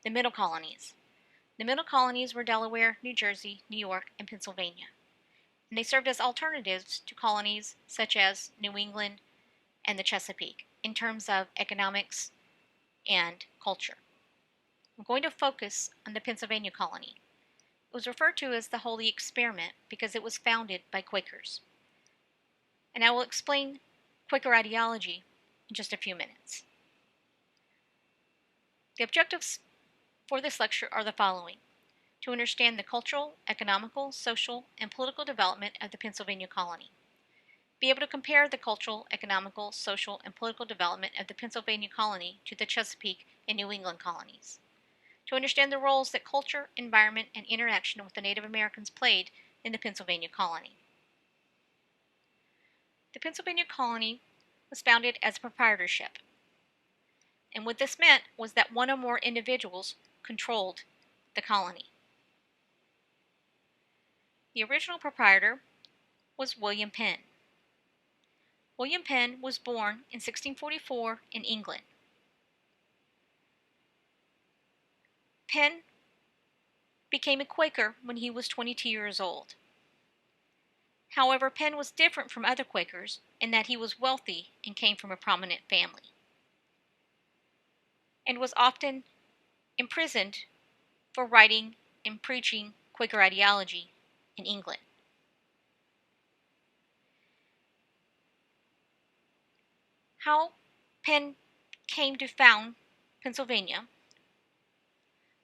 The middle colonies. The middle colonies were Delaware, New Jersey, New York, and Pennsylvania, and they served as alternatives to colonies such as New England and the Chesapeake in terms of economics and culture. I'm going to focus on the Pennsylvania colony. It was referred to as the Holy Experiment because it was founded by Quakers. And I will explain Quaker ideology in just a few minutes. The objectives for this lecture are the following: to understand the cultural, economical, social, and political development of the Pennsylvania colony. Be able to compare the cultural, economical, social, and political development of the Pennsylvania colony to the Chesapeake and New England colonies. To understand the roles that culture, environment, and interaction with the Native Americans played in the Pennsylvania colony. The Pennsylvania colony was founded as a proprietorship, and what this meant was that one or more individuals controlled the colony. The original proprietor was William Penn. William Penn was born in 1644 in England. Penn became a Quaker when he was 22 years old. However, Penn was different from other Quakers in that he was wealthy and came from a prominent family, and was often imprisoned for writing and preaching Quaker ideology in England. How Penn came to found Pennsylvania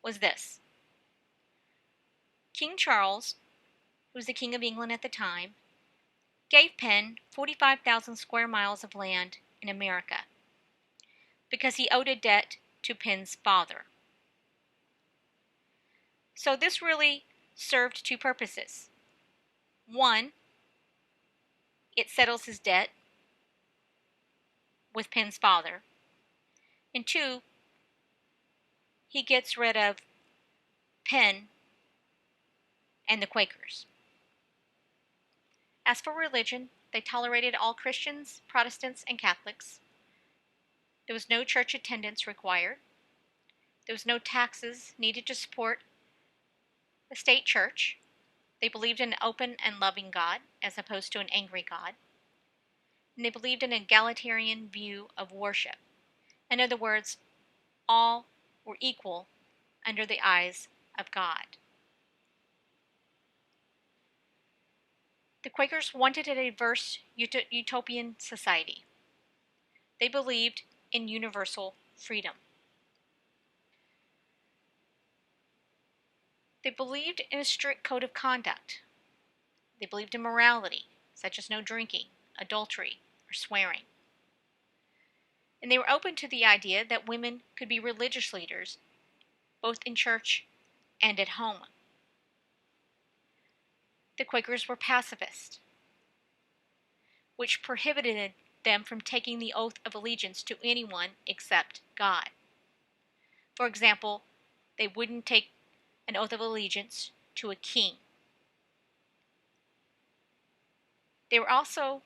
was this. King Charles, who was the King of England at the time, gave Penn 45,000 square miles of land in America because he owed a debt to Penn's father. So this really served two purposes. One, it settles his debt with Penn's father. And two, he gets rid of Penn and the Quakers. As for religion, they tolerated all Christians, Protestants, and Catholics. There was no church attendance required. There was no taxes needed to support the state church. They believed in an open and loving God as opposed to an angry God. And they believed in an egalitarian view of worship. In other words, all were equal under the eyes of God. The Quakers wanted a diverse utopian society. They believed in universal freedom. They believed in a strict code of conduct. They believed in morality, such as no drinking, adultery, or swearing. And they were open to the idea that women could be religious leaders, both in church and at home. The Quakers were pacifist, which prohibited them from taking the oath of allegiance to anyone except God. For example, they wouldn't take an oath of allegiance to a king. They were also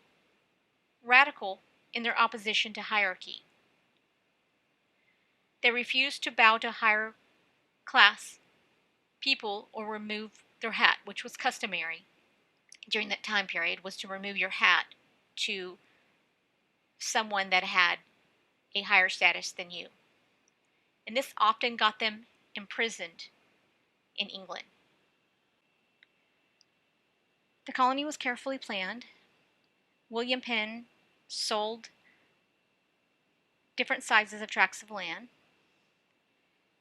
radical in their opposition to hierarchy. They refused to bow to higher class people or remove their hat, which was customary during that time period, was to remove your hat to someone that had a higher status than you. And this often got them imprisoned in England. The colony was carefully planned. William Penn sold different sizes of tracts of land.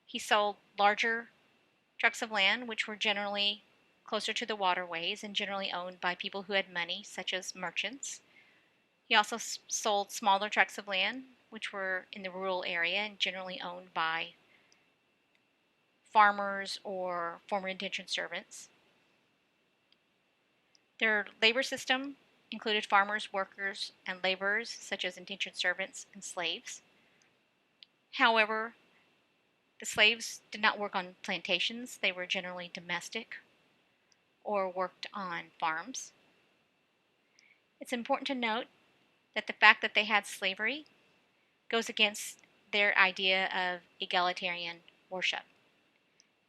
He sold larger tracts of land, which were generally closer to the waterways and generally owned by people who had money, such as merchants. He also sold smaller tracts of land, which were in the rural area and generally owned by farmers or former indentured servants. Their labor system included farmers, workers, and laborers, such as indentured servants and slaves. However, the slaves did not work on plantations. They were generally domestic or worked on farms. It's important to note that the fact that they had slavery goes against their idea of egalitarian worship.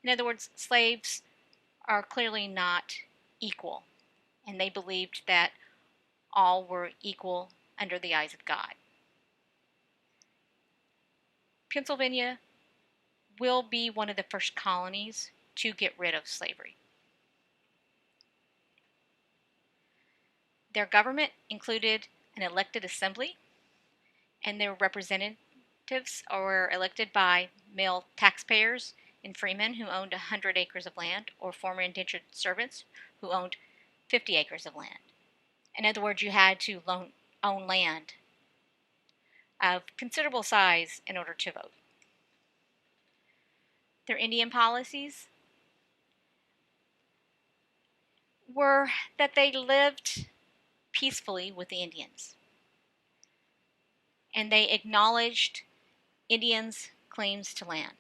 In other words, slaves are clearly not equal, and they believed that all were equal under the eyes of God. Pennsylvania will be one of the first colonies to get rid of slavery. Their government included an elected assembly, and their representatives were elected by male taxpayers and freemen who owned 100 acres of land, or former indentured servants who owned 50 acres of land. In other words, you had to own land of considerable size in order to vote. Their Indian policies were that they lived peacefully with the Indians, and they acknowledged Indians' claims to land.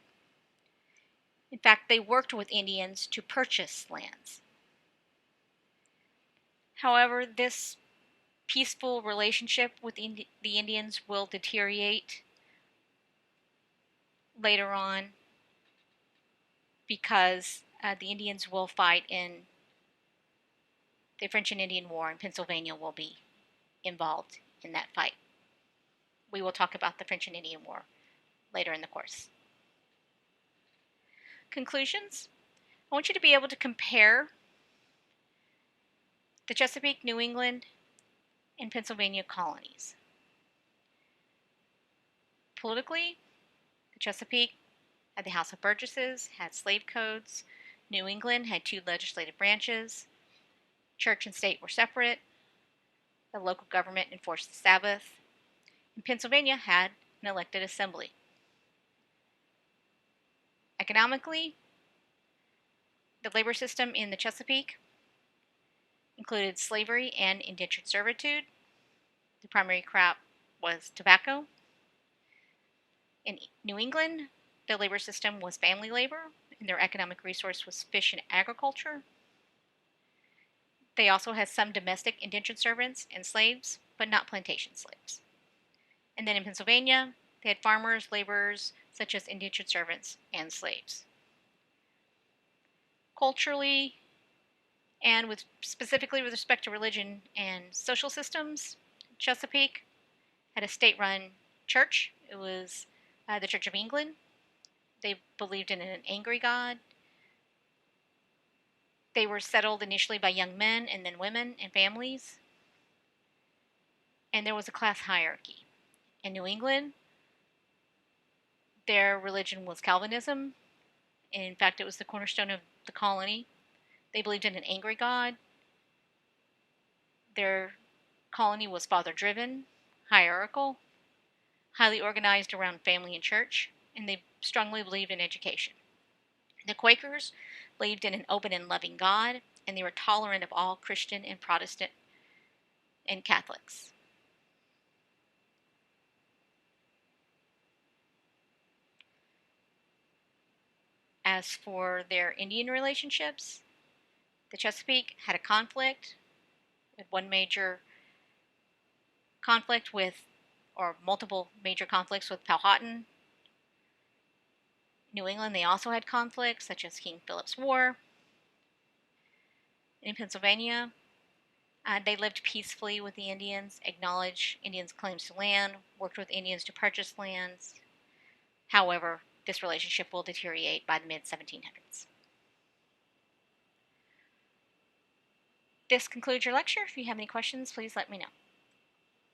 In fact, they worked with Indians to purchase lands. However, this peaceful relationship with the Indians will deteriorate later on because the Indians will fight in the French and Indian War, and Pennsylvania will be involved in that fight. We will talk about the French and Indian War later in the course. Conclusions. I want you to be able to compare the Chesapeake, New England, and Pennsylvania colonies. Politically, the Chesapeake had the House of Burgesses, had slave codes. New England had two legislative branches. Church and state were separate. The local government enforced the Sabbath. And Pennsylvania had an elected assembly. Economically, the labor system in the Chesapeake included slavery and indentured servitude. The primary crop was tobacco. In New England, the labor system was family labor, and their economic resource was fish and agriculture. They also had some domestic indentured servants and slaves, but not plantation slaves. And then in Pennsylvania, they had farmers, laborers, such as indentured servants and slaves. Culturally, and specifically with respect to religion and social systems, Chesapeake had a state-run church. It was the Church of England. They believed in an angry God. They were settled initially by young men and then women and families. And there was a class hierarchy. In New England, their religion was Calvinism. In fact, it was the cornerstone of the colony. They believed in an angry God. Their colony was father-driven, hierarchical, highly organized around family and church, and they strongly believed in education. The Quakers believed in an open and loving God, and they were tolerant of all Christian and Protestant and Catholics. As for their Indian relationships, the Chesapeake had a conflict, with one major conflict with, or multiple major conflicts with Powhatan. New England, they also had conflicts, such as King Philip's War. In Pennsylvania, they lived peacefully with the Indians, acknowledged Indians' claims to land, worked with Indians to purchase lands. However, this relationship will deteriorate by the mid-1700s. This concludes your lecture. If you have any questions, please let me know.